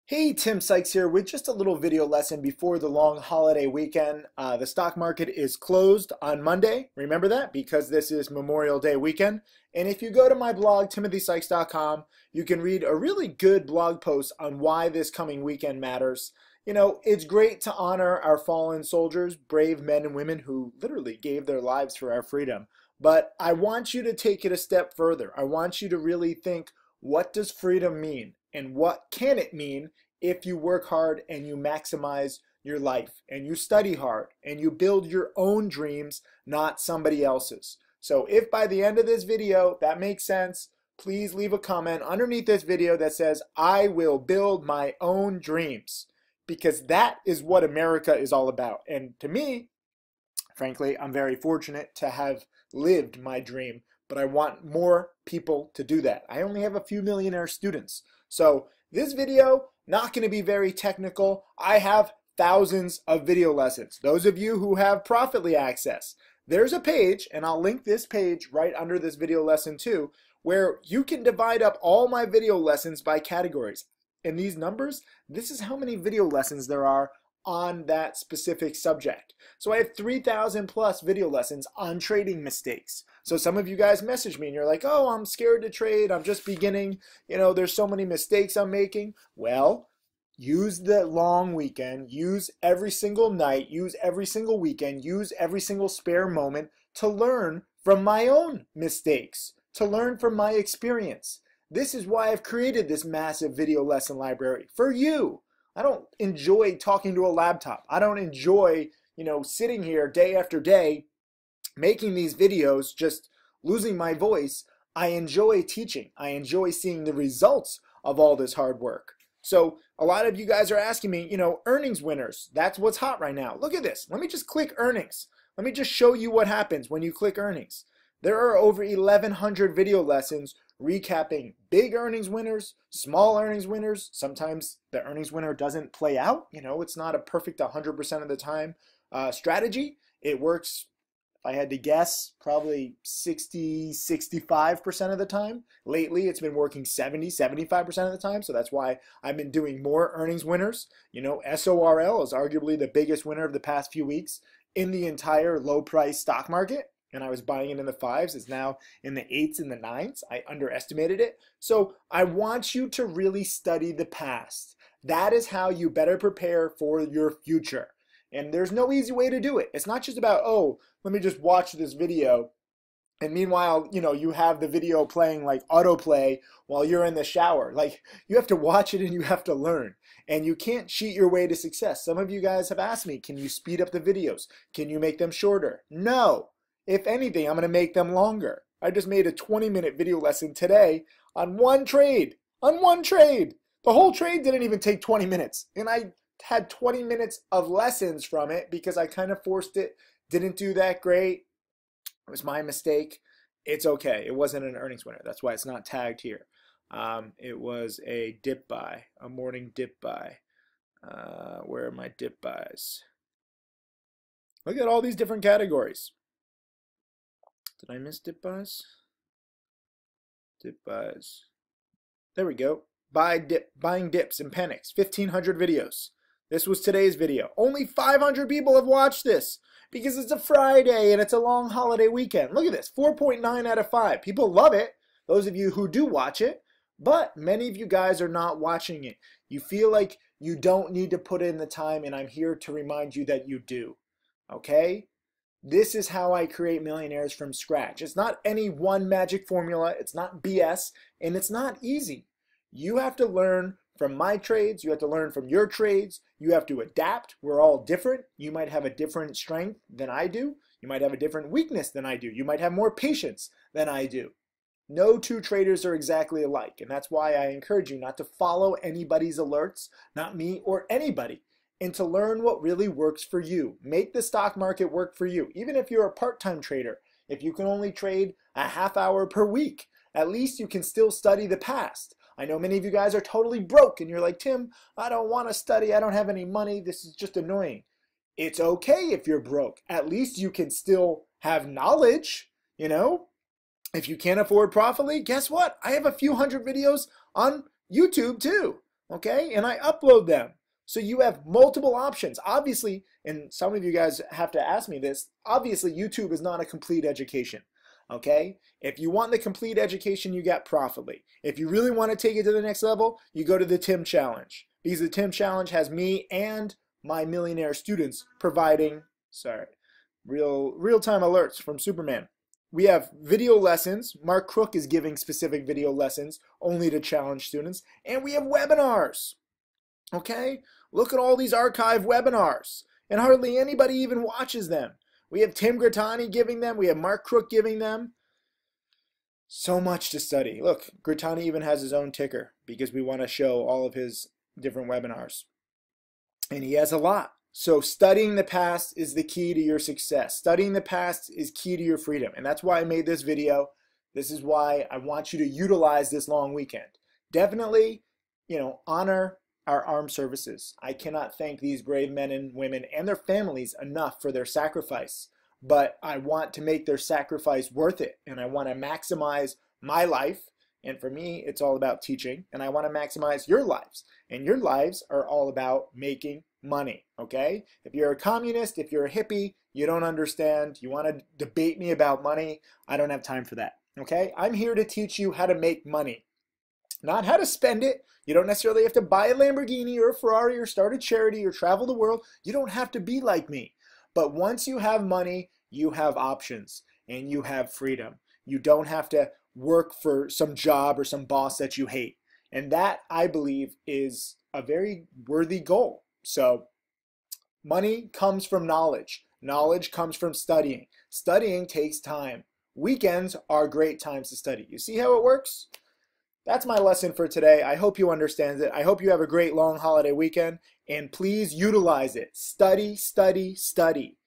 Hey, Tim Sykes here with just a little video lesson before the long holiday weekend. The stock market is closed on Monday. Remember that because this is Memorial Day weekend. And if you go to my blog, timothysykes.com, you can read a really good blog post on why this coming weekend matters. You know, it's great to honor our fallen soldiers, brave men and women who literally gave their lives for our freedom. But I want you to take it a step further. I want you to really think, what does freedom mean? And what can it mean if you work hard and you maximize your life and you study hard and you build your own dreams, not somebody else's? So if by the end of this video that makes sense, please leave a comment underneath this video that says, I will build my own dreams, because that is what America is all about. And to me, frankly, I'm very fortunate to have lived my dream, but I want more people to do that. I only have a few millionaire students. So this video, not going to be very technical. I have thousands of video lessons. Those of you who have Profitly access, there's a page, and I'll link this page right under this video lesson too, where you can divide up all my video lessons by categories. And these numbers, this is how many video lessons there are on that specific subject. So I have 3,000 plus video lessons on trading mistakes. So some of you guys message me and you're like, oh, I'm scared to trade. I'm just beginning. You know, there's so many mistakes I'm making. Well, use the long weekend, use every single night, use every single weekend, use every single spare moment to learn from my own mistakes, to learn from my experience. This is why I've created this massive video lesson library for you. I don't enjoy talking to a laptop. I don't enjoy, sitting here day after day making these videos, just losing my voice. I enjoy teaching. I enjoy seeing the results of all this hard work. So a lot of you guys are asking me, earnings winners, that's what's hot right now. Look at this. Let me just click earnings. Let me just show you what happens when you click earnings. There are over 1,100 video lessons recapping big earnings winners, small earnings winners. Sometimes the earnings winner doesn't play out. It's not a perfect 100% of the time strategy. It works, if I had to guess, probably 60, 65% of the time. Lately, it's been working 70, 75% of the time. So that's why I've been doing more earnings winners. SORL is arguably the biggest winner of the past few weeks in the entire low price stock market. And I was buying it in the 5s. It's now in the 8s and the 9s. I underestimated it. So I want you to really study the past. That is how you better prepare for your future. And there's no easy way to do it. It's not just about, oh, let me just watch this video. And meanwhile, you have the video playing like autoplay while you're in the shower. Like, you have to watch it and you have to learn. And you can't cheat your way to success. Some of you guys have asked me, can you speed up the videos? Can you make them shorter? No. If anything, I'm going to make them longer. I just made a 20-minute video lesson today on one trade. On one trade. The whole trade didn't even take 20 minutes. And I had 20 minutes of lessons from it because I kind of forced it. Didn't do that great. It was my mistake. It's okay. It wasn't an earnings winner. That's why it's not tagged here. It was a dip buy, a morning dip buy. Where are my dip buys? Look at all these different categories. Did I miss dip buys? Dip buys. There we go. Buying dips and panics. 1,500 videos. This was today's video. Only 500 people have watched this because it's a Friday and it's a long holiday weekend. Look at this. 4.9 out of 5. People love it. Those of you who do watch it. But many of you guys are not watching it. You feel like you don't need to put in the time, and I'm here to remind you that you do. Okay? This is how I create millionaires from scratch. It's not any one magic formula. It's not BS, and it's not easy. You have to learn from my trades. You have to learn from your trades. You have to adapt. We're all different. You might have a different strength than I do. You might have a different weakness than I do. You might have more patience than I do. No two traders are exactly alike, and that's why I encourage you not to follow anybody's alerts, not me or anybody, and to learn what really works for you. Make the stock market work for you. Even if you're a part-time trader, if you can only trade a half hour per week, at least you can still study the past. I know many of you guys are totally broke and you're like, Tim, I don't want to study. I don't have any money. This is just annoying. It's okay if you're broke. At least you can still have knowledge, If you can't afford Profitly, guess what? I have a few hundred videos on YouTube too. okay? And I upload them. So you have multiple options. Obviously, and some of you guys have to ask me this, obviously YouTube is not a complete education, okay? If you want the complete education, you get Profitly. If you really want to take it to the next level, you go to the Tim Challenge. Because the Tim Challenge has me and my millionaire students providing, real-time alerts from Superman. We have video lessons. Mark Crook is giving specific video lessons only to challenge students. And we have webinars. Okay? Look at all these archive webinars. And hardly anybody even watches them. We have Tim Grattani giving them. We have Mark Crook giving them. So much to study. Look, Grattani even has his own ticker because we want to show all of his different webinars. And he has a lot. So studying the past is the key to your success. Studying the past is key to your freedom. And that's why I made this video. This is why I want you to utilize this long weekend. Definitely, honor our armed services. I cannot thank these brave men and women and their families enough for their sacrifice. But I want to make their sacrifice worth it. And I want to maximize my life. And for me, it's all about teaching. And I want to maximize your lives. And your lives are all about making money, okay? If you're a communist, if you're a hippie, you don't understand, you want to debate me about money, I don't have time for that, okay? I'm here to teach you how to make money, not how to spend it. You don't necessarily have to buy a Lamborghini or a Ferrari or start a charity or travel the world. You don't have to be like me. But once you have money, you have options and you have freedom. You don't have to work for some job or some boss that you hate. And that, I believe, is a very worthy goal. So money comes from knowledge. Knowledge comes from studying. Studying takes time. Weekends are great times to study. You see how it works? That's my lesson for today. I hope you understand it. I hope you have a great long holiday weekend, and please utilize it. Study, study, study.